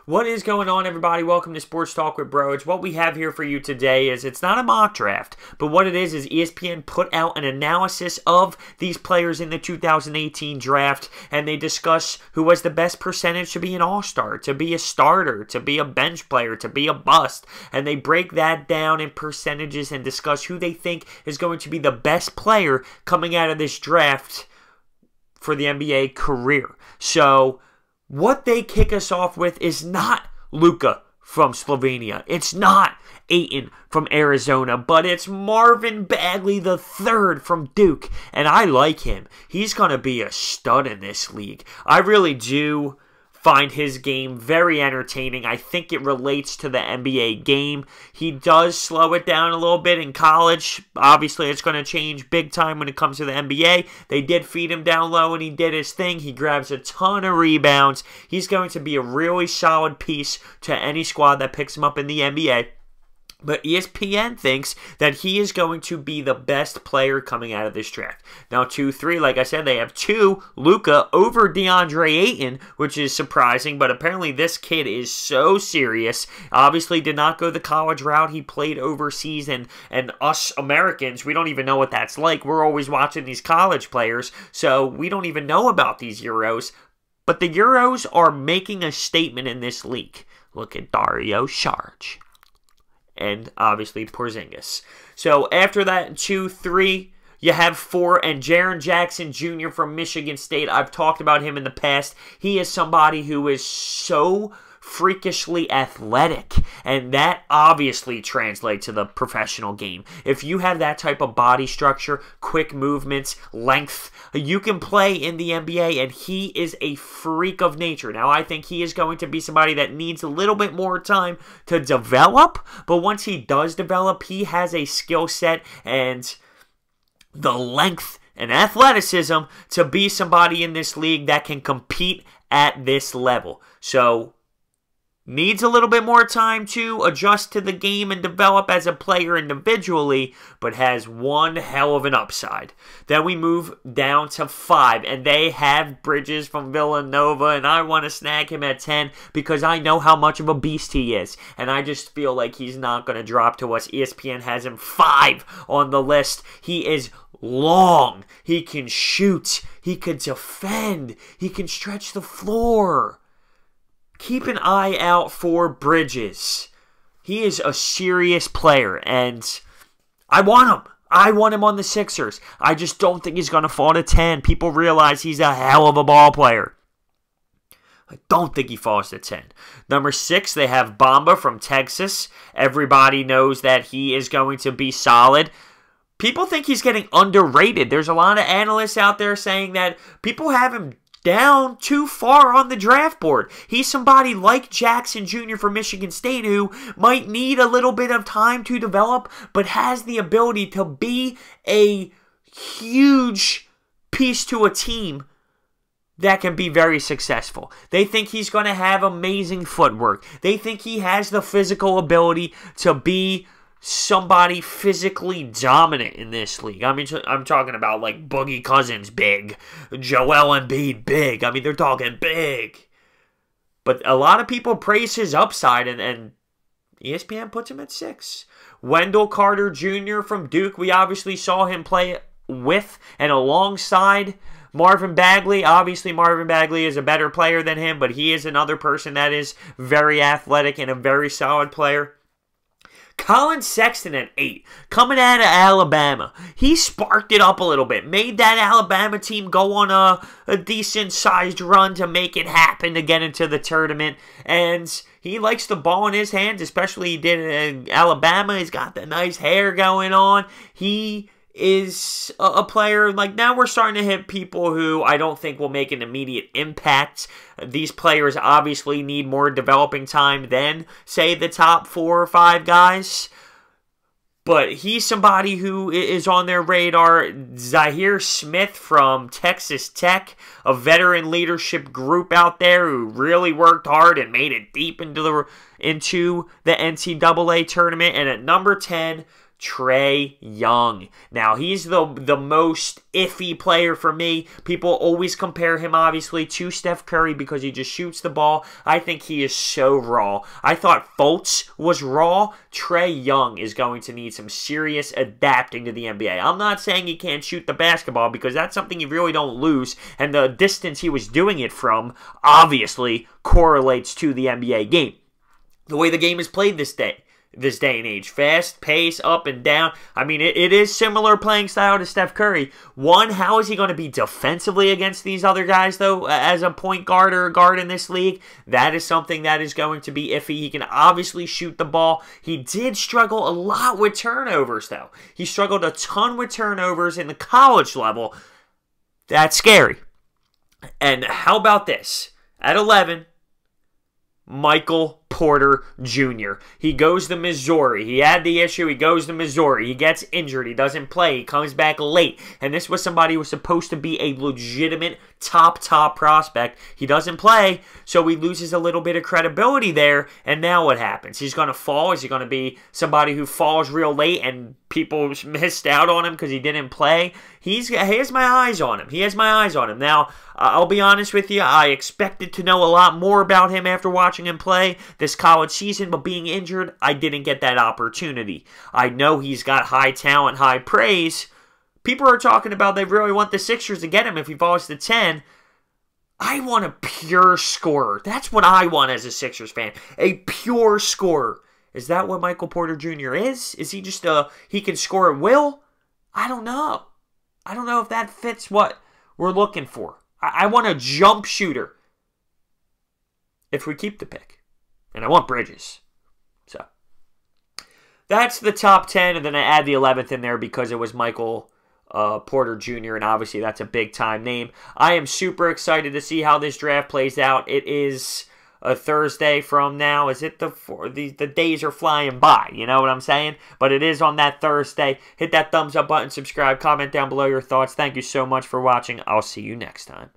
What is going on, everybody? Welcome to Sports Talk with Broge. What we have here for you today is, it's not a mock draft, but what it is ESPN put out an analysis of these players in the 2018 draft, and they discuss who has the best percentage to be an all-star, to be a starter, to be a bench player, to be a bust, and they break that down in percentages and discuss who they think is going to be the best player coming out of this draft for the NBA career. So what they kick us off with is not Luka from Slovenia. It's not Ayton from Arizona, but it's Marvin Bagley III from Duke, and I like him. He's going to be a stud in this league. I really do find his game very entertaining. I think it relates to the NBA game. He does slow it down a little bit in college. Obviously, it's going to change big time when it comes to the NBA. They did feed him down low, and he did his thing. He grabs a ton of rebounds. He's going to be a really solid piece to any squad that picks him up in the NBA. But ESPN thinks that he is going to be the best player coming out of this draft. Now, 2-3, like I said, they have Luka over DeAndre Ayton, which is surprising, but apparently this kid is so serious. Obviously did not go the college route. He played overseas, and us Americans, we don't even know what that's like. We're always watching these college players, so we don't even know about these Euros. But the Euros are making a statement in this league. Look at Dario Saric. And obviously Porzingis. So after that, 2-3, you have 4, and Jaren Jackson Jr. from Michigan State. I've talked about him in the past. He is somebody who is so freakishly athletic, and that obviously translates to the professional game. If you have that type of body structure, quick movements, length, you can play in the NBA, and he is a freak of nature. Now, I think he is going to be somebody that needs a little bit more time to develop, but once he does develop, he has a skill set and the length and athleticism to be somebody in this league that can compete at this level. So needs a little bit more time to adjust to the game and develop as a player individually, but has one hell of an upside. Then we move down to 5, and they have Bridges from Villanova, and I want to snag him at 10 because I know how much of a beast he is, and I just feel like he's not going to drop to us. ESPN has him 5 on the list. He is long. He can shoot. He can defend. He can stretch the floor. Keep an eye out for Bridges. He is a serious player, and I want him. I want him on the Sixers. I just don't think he's going to fall to 10. People realize he's a hell of a ball player. I don't think he falls to 10. Number 6, they have Bamba from Texas. Everybody knows that he is going to be solid. People think he's getting underrated. There's a lot of analysts out there saying that people have him down too far on the draft board. He's somebody like Jackson Jr. from Michigan State who might need a little bit of time to develop, but has the ability to be a huge piece to a team that can be very successful. They think he's going to have amazing footwork. They think he has the physical ability to be somebody physically dominant in this league. I mean, I'm talking about like Boogie Cousins big, Joel Embiid big. I mean, they're talking big. But a lot of people praise his upside, and ESPN puts him at 6. Wendell Carter Jr. from Duke. We obviously saw him play with and alongside Marvin Bagley. Obviously, Marvin Bagley is a better player than him, but he is another person that is very athletic and a very solid player. Colin Sexton at 8, coming out of Alabama. He sparked it up a little bit, made that Alabama team go on a decent-sized run to make it happen to get into the tournament. And he likes the ball in his hands, especially he did it in Alabama. He's got the nice hair going on. He is a player, like, now we're starting to hit people who I don't think will make an immediate impact. These players obviously need more developing time than, say, the top 4 or 5 guys. But he's somebody who is on their radar. Zahir Smith from Texas Tech, a veteran leadership group out there who really worked hard and made it deep into the NCAA tournament. And at number 10, Trae Young. Now, he's the most iffy player for me. People always compare him, obviously, to Steph Curry because he just shoots the ball. I think he is so raw. I thought Fultz was raw. Trae Young is going to need some serious adapting to the NBA. I'm not saying he can't shoot the basketball because that's something you really don't lose, and the distance he was doing it from obviously correlates to the NBA game. The way the game is played this day and age. Fast pace, up and down. I mean, it is similar playing style to Steph Curry. One, how is he going to be defensively against these other guys, though, as a point guard or a guard in this league? That is something that is going to be iffy. He can obviously shoot the ball. He did struggle a lot with turnovers, though. He struggled a ton with turnovers in the college level. That's scary. And how about this? At 11, Michael Porter Jr. He goes to Missouri. He had the issue. He goes to Missouri. He gets injured. He doesn't play. He comes back late. And this was somebody who was supposed to be a legitimate top prospect. He doesn't play, so he loses a little bit of credibility there. And now what happens? He's going to fall. Is he going to be somebody who falls real late and people missed out on him because he didn't play? He has my eyes on him. He has my eyes on him. Now, I'll be honest with you. I expected to know a lot more about him after watching him play this college season, but being injured, I didn't get that opportunity. I know he's got high talent, high praise. People are talking about they really want the Sixers to get him if he falls to 10. I want a pure scorer. That's what I want as a Sixers fan. A pure scorer. Is that what Michael Porter Jr. is? Is he just he can score at will? I don't know. I don't know if that fits what we're looking for. I want a jump shooter if we keep the pick. And I want Bridges. So, that's the top 10, and then I add the 11th in there because it was Michael Porter Jr., and obviously that's a big-time name. I am super excited to see how this draft plays out. It is a Thursday from now. Is it the days are flying by, you know what I'm saying? But it is on that Thursday. Hit that thumbs up button, subscribe, comment down below your thoughts. Thank you so much for watching. I'll see you next time.